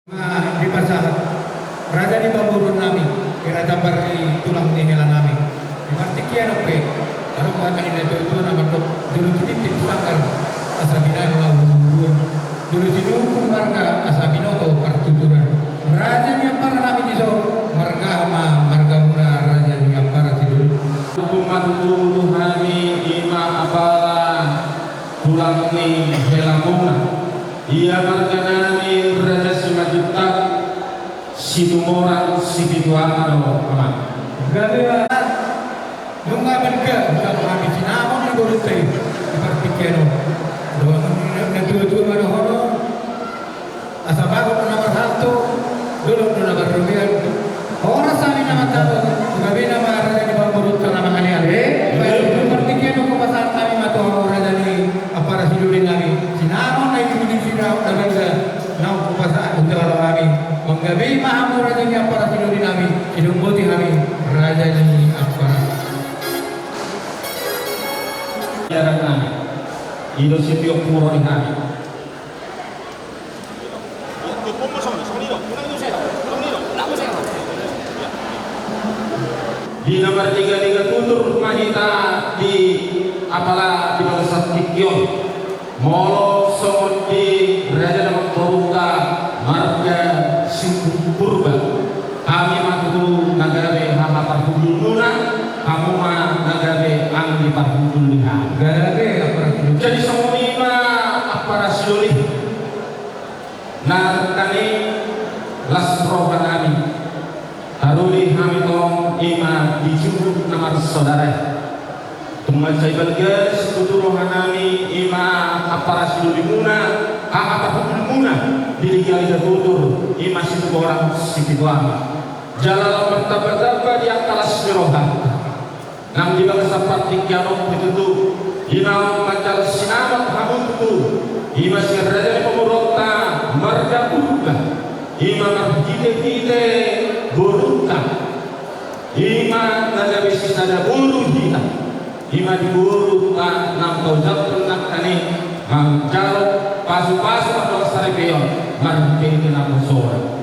Di pasar Raja di Bamburun nami, Raja bari tulang nihela nami. Di Martikian oke, kalau kata ini itu nama dok, dulu titik sangkar asabina lawan dulu hukum marga asabino atau pertuturan. Raja yang para nami di so, marga muna raja yang para tidur. Hukuman Tuhani ima abala tulang nihela muna. Ia marganani raja simajuta sidumora sibituano aman. Gaya nunga benke bukan kami sinamon na dorotay ipartikeno. Doang nagtutu ano hono asabago na marhalto dulong na marrumian. Ora sami na matado gabi na marada ni Bamburut na mga niare. Pero ipartikeno ko pasar kami mato ora dani apara hidurin kami. Sinamon na ibigin sinaw talaga na kupasa untuk kami. Menggabi mahamur raja yang para tidur kami, hidumbuti kami raja ini apa? Jarak kami, itu setiap puro di kami. Di nomor 3 tutur mahita di apalah di bangsa Kikyon, molo somon di raja nama Toruka marga Purba. Kami matu nagare hama parhudul muna, kamu mah nagare ang di parhudul liha. Gare apa? Jadi semua apara siluli. Narkani lasro kami. Taruli kami tong ima dijumuk nama saudara. Tumal saya belgas tutur hanami ima apara siluli muna, apa parhudul muna. Dilihat tutur ima situ orang sikituan jalan bertambah-tambah di atas mirohat nang di bangsa partikiano itu ina macal sinamat hamun tu ima si raja pemurota marga purba ima margide-gide buruta ima naga bisnis ada buru kita ima di buruta nang kau jatuh nak kani mangcal pasu-pasu atau saripeon margide na musora.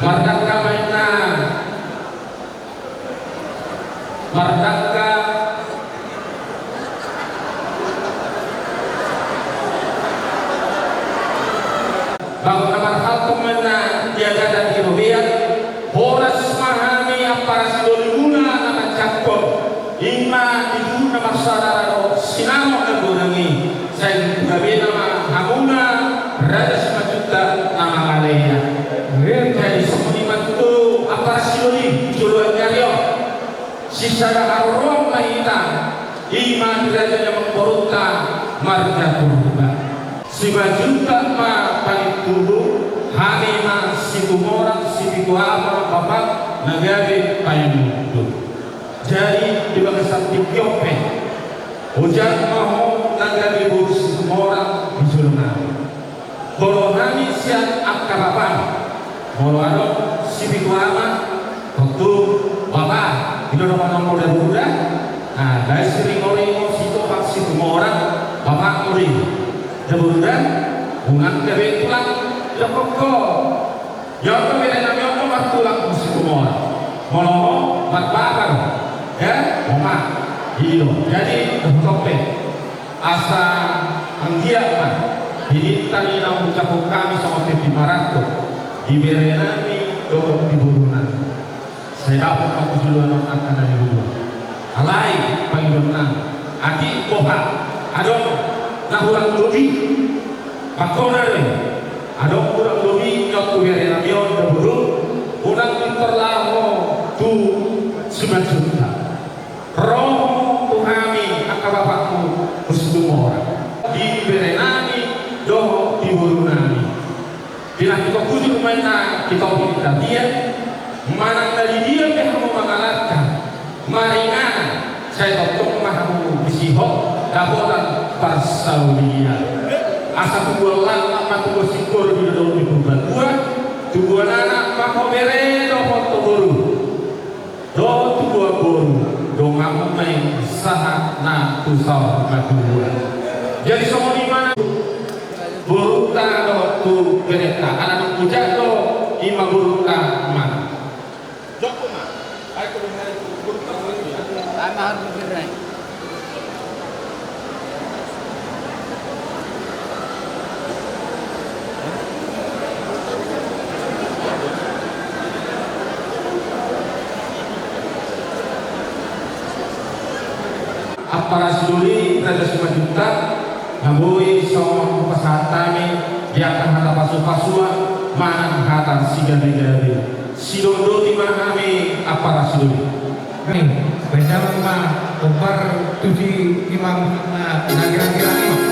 Mardaka mainna, mardaka bahwa kamar hal mana dia ada di rubiat, horas mahami apa rasululuna nama cakap, ima itu nama saudara sinamo nagunangi, saya gabi nama hamuna raja semajuta nama alenya. Jadi semua itu apa siluli juluan nyario sisa arwah mahita iman raja yang memperuta marga purba simajuta ma paling dulu hanima situmora situama bapak nagari paling dulu. Jadi di bangsa Tikiope hujan mau nagari burus situmora di Julungan kalau kami siap akarapan mau ada situama waktu bapak itu nomor muda. Nah dari sering orang situ pak situ orang bapak uri deburan unang dari tulang jokoko yang kebeda namanya apa tulang situ orang mau bakar ya mama hilo jadi tope asa anggia kan ini tadi nak ucapkan kami sama Tepi Marato di berenami dorong di burunan. Saya dapat aku duluan akan dari burunan. Alai panggilan adi boha adong nahulang lobi pakonar adong kurang lobi nyok berenami on di burung unang terlaho tu 9 juta. Roh tuhami akabapakku ustumora di berenami doh di burunami. Bila kita kudu mana kita minta dia mana dari dia kamu mengalahkan maringan saya tahu mahamu bisiho dapotan parsaulia asa tubulan apa tubuh sikur di dalam dibuat buat tubuh anak mako bere do foto buru do tubuh buru do ngamu main sahat na tusau madura Jadi semua di mana buruta do tu berita, anak puja do ima buruta mana? Joko mah, aku dengar itu buruta mana? Kami harus bergerak. Para siduli berada 5 juta ngabui sama pasatami yang akan pasu-pasua mana kata siga-siga sidondo di mana kami para siduli Kami bersama Umar Tuji Imam Nagira-gira